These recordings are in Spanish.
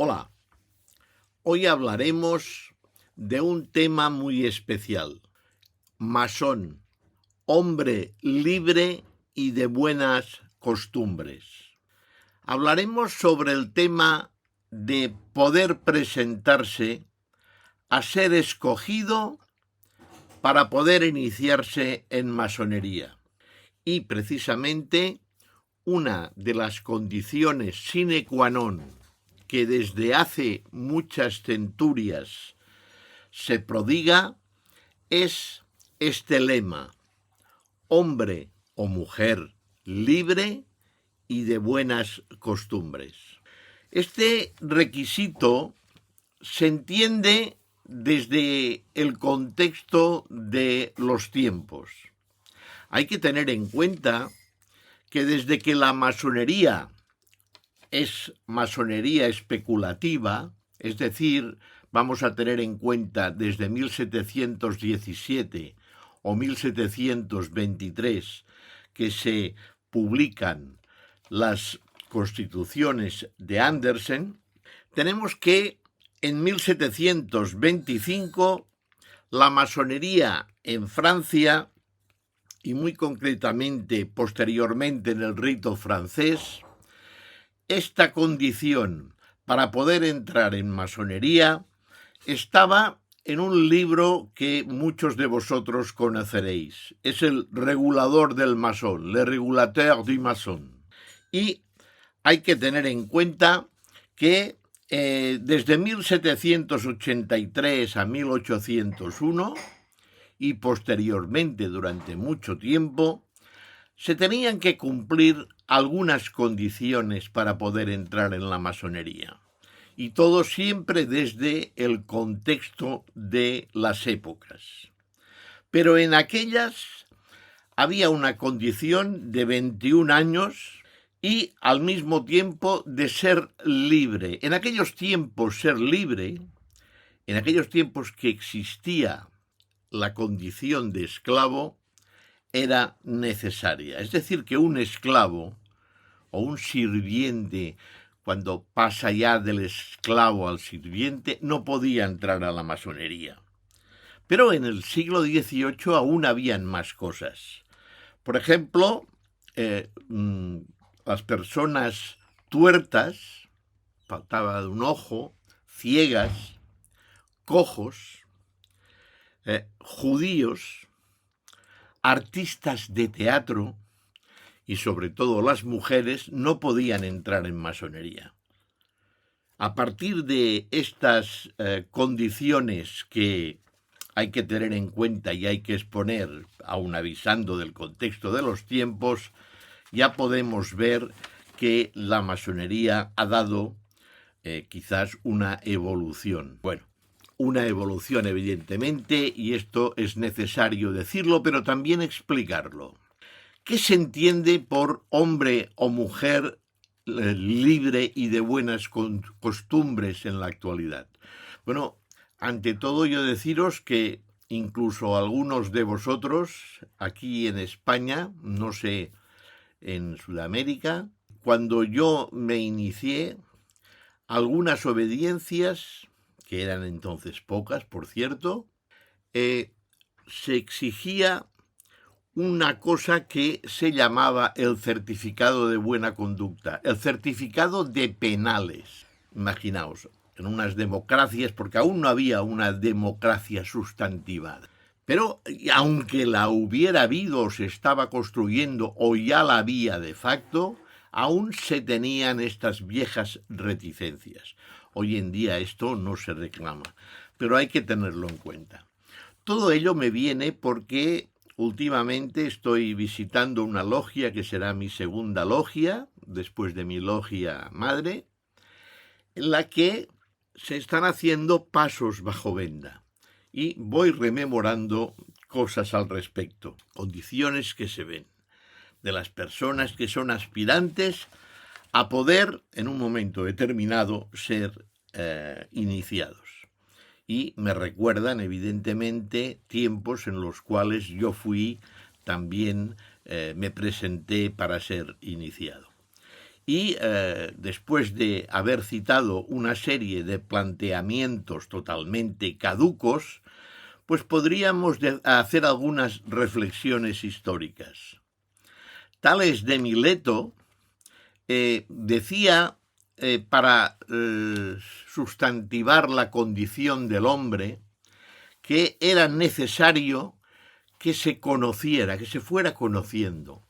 Hola, hoy hablaremos de un tema muy especial: masón, hombre libre y de buenas costumbres. Hablaremos sobre el tema de poder presentarse a ser escogido para poder iniciarse en masonería. Y precisamente una de las condiciones sine qua non que desde hace muchas centurias se prodiga es este lema: hombre o mujer libre y de buenas costumbres. Este requisito se entiende desde el contexto de los tiempos. Hay que tener en cuenta que desde que la masonería es masonería especulativa, es decir, vamos a tener en cuenta desde 1717 o 1723 que se publican las constituciones de Andersen, tenemos que en 1725 la masonería en Francia, y muy concretamente posteriormente en el rito francés, esta condición para poder entrar en masonería estaba en un libro que muchos de vosotros conoceréis. Es el Regulador del Masón, Le Régulateur du Maçon. Y hay que tener en cuenta que desde 1783 a 1801 y posteriormente durante mucho tiempo se tenían que cumplir algunas condiciones para poder entrar en la masonería. Y todo siempre desde el contexto de las épocas. Pero en aquellas había una condición de 21 años y al mismo tiempo de ser libre. En aquellos tiempos ser libre, en aquellos tiempos que existía la condición de esclavo, era necesaria. Es decir, que un esclavo o un sirviente, cuando pasa ya del esclavo al sirviente, no podía entrar a la masonería. Pero en el siglo XVIII aún habían más cosas. Por ejemplo, las personas tuertas, faltaba de un ojo, ciegas, cojos, judíos, artistas de teatro y sobre todo las mujeres no podían entrar en masonería. A partir de estas condiciones que hay que tener en cuenta y hay que exponer, aun avisando del contexto de los tiempos, ya podemos ver que la masonería ha dado quizás una evolución. Bueno, una evolución evidentemente, y esto es necesario decirlo, pero también explicarlo. ¿Qué se entiende por hombre o mujer libre y de buenas costumbres en la actualidad? Bueno, ante todo yo deciros que incluso algunos de vosotros aquí en España, no sé, en Sudamérica, cuando yo me inicié, algunas obediencias, que eran entonces pocas, por cierto, se exigía una cosa que se llamaba el certificado de buena conducta, el certificado de penales. Imaginaos, en unas democracias, porque aún no había una democracia sustantivada. Pero aunque la hubiera habido o se estaba construyendo o ya la había de facto, aún se tenían estas viejas reticencias. Hoy en día esto no se reclama, pero hay que tenerlo en cuenta. Todo ello me viene porque últimamente estoy visitando una logia que será mi segunda logia, después de mi logia madre, en la que se están haciendo pasos bajo venda. Y voy rememorando cosas al respecto, condiciones que se ven de las personas que son aspirantes a poder, en un momento determinado, ser iniciados. Y me recuerdan, evidentemente, tiempos en los cuales yo fui también, me presenté para ser iniciado. Y después de haber citado una serie de planteamientos totalmente caducos, pues podríamos hacer algunas reflexiones históricas. Tales de Mileto decía, para sustantivar la condición del hombre, que era necesario que se conociera, que se fuera conociendo.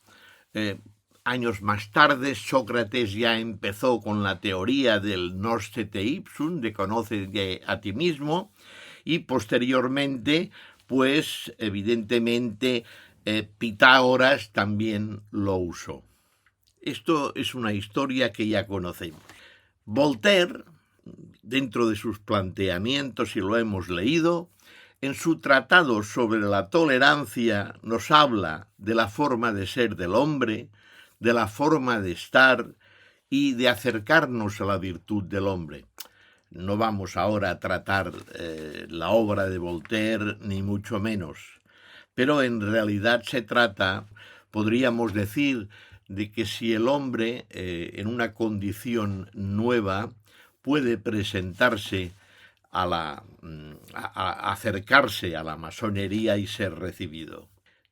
Años más tarde, Sócrates ya empezó con la teoría del Noscete ipsum, de conoce a ti mismo, y posteriormente, pues evidentemente, Pitágoras también lo usó. Esto es una historia que ya conocemos. Voltaire, dentro de sus planteamientos, y lo hemos leído, en su tratado sobre la tolerancia nos habla de la forma de ser del hombre, de la forma de estar y de acercarnos a la virtud del hombre. No vamos ahora a tratar la obra de Voltaire, ni mucho menos, pero en realidad se trata, podríamos decir, de que si el hombre en una condición nueva puede presentarse a acercarse a la masonería y ser recibido.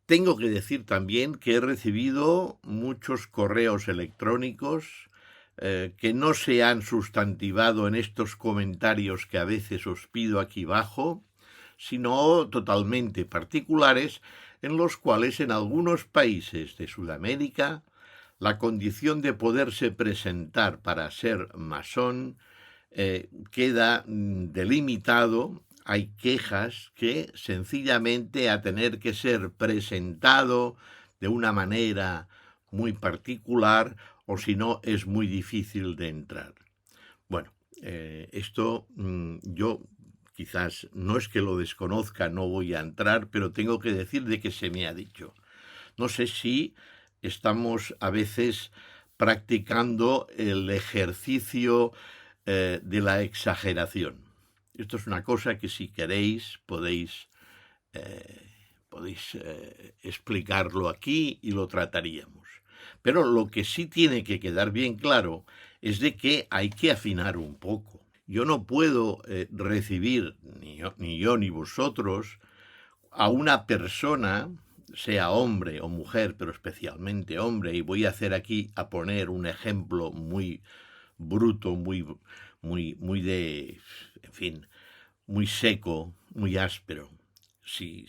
Tengo que decir también que he recibido muchos correos electrónicos que no se han sustantivado en estos comentarios que a veces os pido aquí abajo, sino totalmente particulares, en los cuales en algunos países de Sudamérica la condición de poderse presentar para ser masón queda delimitado. Hay quejas que sencillamente a tener que ser presentado de una manera muy particular o si no es muy difícil de entrar. Bueno, esto yo quizás no es que lo desconozca, no voy a entrar, pero tengo que decir de que se me ha dicho. No sé si estamos a veces practicando el ejercicio de la exageración. Esto es una cosa que si queréis podéis explicarlo aquí y lo trataríamos. Pero lo que sí tiene que quedar bien claro es de que hay que afinar un poco. Yo no puedo recibir, ni yo ni vosotros, a una persona, sea hombre o mujer, pero especialmente hombre, y voy a hacer aquí a poner un ejemplo muy bruto, muy de, en fin, muy seco, muy áspero. Sí.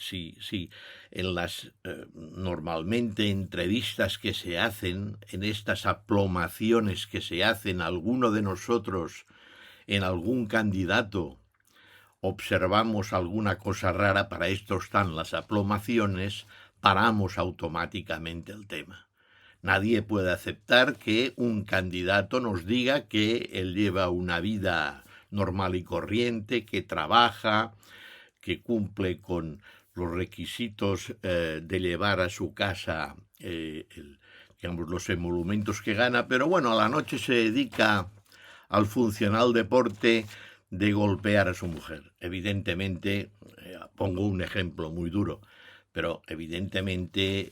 En las normalmente entrevistas que se hacen, en estas aplomaciones que se hacen, alguno de nosotros en algún candidato observamos alguna cosa rara, para esto están las aplomaciones, paramos automáticamente el tema. Nadie puede aceptar que un candidato nos diga que él lleva una vida normal y corriente, que trabaja, que cumple con los requisitos de llevar a su casa los emolumentos que gana, pero bueno, a la noche se dedica al funcional deporte de golpear a su mujer. Evidentemente, pongo un ejemplo muy duro, pero evidentemente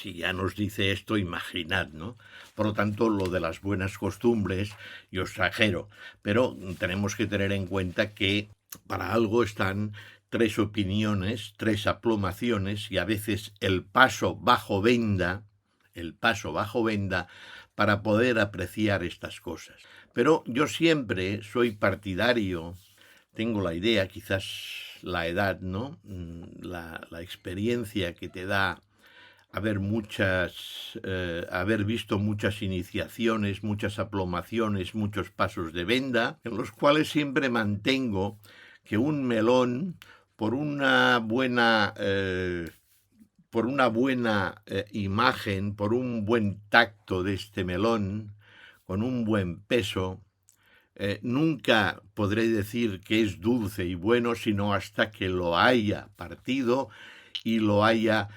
si ya nos dice esto, imaginad, ¿no? Por lo tanto, lo de las buenas costumbres, yo exagero, pero tenemos que tener en cuenta que para algo están 3 opiniones, 3 aplomaciones y a veces el paso bajo venda para poder apreciar estas cosas. Pero yo siempre soy partidario, tengo la idea, quizás la edad, ¿no? La experiencia que te da haber visto muchas iniciaciones, muchas aplomaciones, muchos pasos de venda, en los cuales siempre mantengo que un melón, por una buena imagen, por un buen tacto de este melón, con un buen peso, nunca podré decir que es dulce y bueno, sino hasta que lo haya partido y lo haya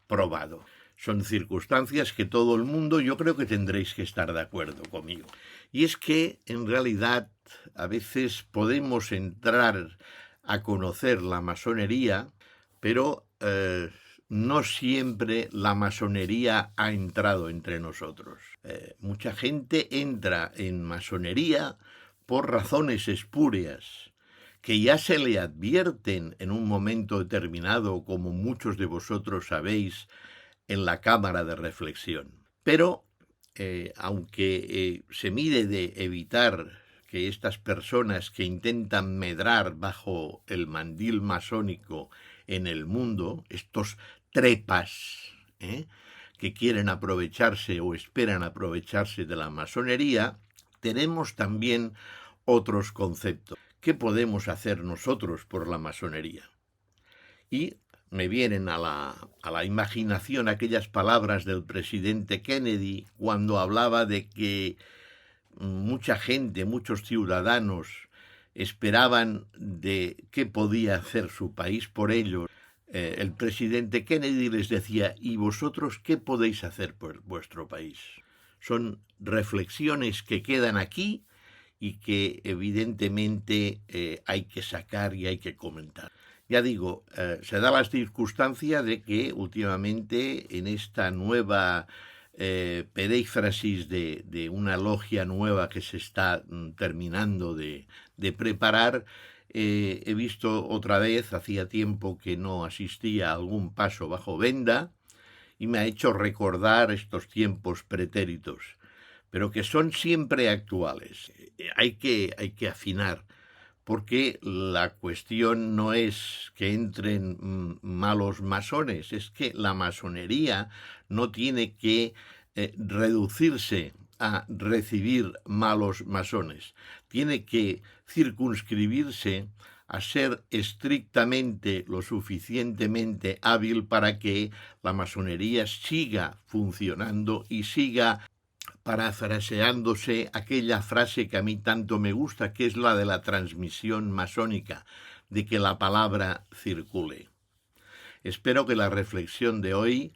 probado. Son circunstancias que todo el mundo, yo creo que tendréis que estar de acuerdo conmigo. Y es que, en realidad, a veces podemos entrar a conocer la masonería, pero no siempre la masonería ha entrado entre nosotros. Mucha gente entra en masonería por razones espurias, que ya se le advierten en un momento determinado, como muchos de vosotros sabéis, en la cámara de reflexión. Pero, aunque se mire de evitar que estas personas que intentan medrar bajo el mandil masónico en el mundo, estos trepas, que quieren aprovecharse o esperan aprovecharse de la masonería, tenemos también otros conceptos. ¿Qué podemos hacer nosotros por la masonería? Y me vienen a la imaginación aquellas palabras del presidente Kennedy cuando hablaba de que mucha gente, muchos ciudadanos esperaban de qué podía hacer su país por ellos. El presidente Kennedy les decía: ¿y vosotros qué podéis hacer por vuestro país? Son reflexiones que quedan aquí y que evidentemente hay que sacar y hay que comentar. Ya digo, se da la circunstancia de que últimamente en esta nueva perífrasis de una logia nueva que se está terminando de preparar, he visto otra vez, hacía tiempo que no asistía a algún paso bajo venda, y me ha hecho recordar estos tiempos pretéritos, pero que son siempre actuales. Hay que afinar, porque la cuestión no es que entren malos masones, es que la masonería no tiene que reducirse a recibir malos masones, tiene que circunscribirse a ser estrictamente lo suficientemente hábil para que la masonería siga funcionando y siga parafraseándose aquella frase que a mí tanto me gusta, que es la de la transmisión masónica, de que la palabra circule. Espero que la reflexión de hoy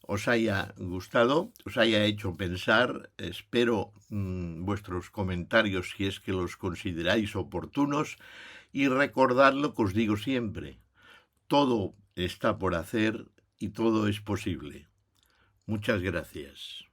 os haya gustado, os haya hecho pensar. Espero vuestros comentarios si es que los consideráis oportunos, y recordad lo que os digo siempre: todo está por hacer y todo es posible. Muchas gracias.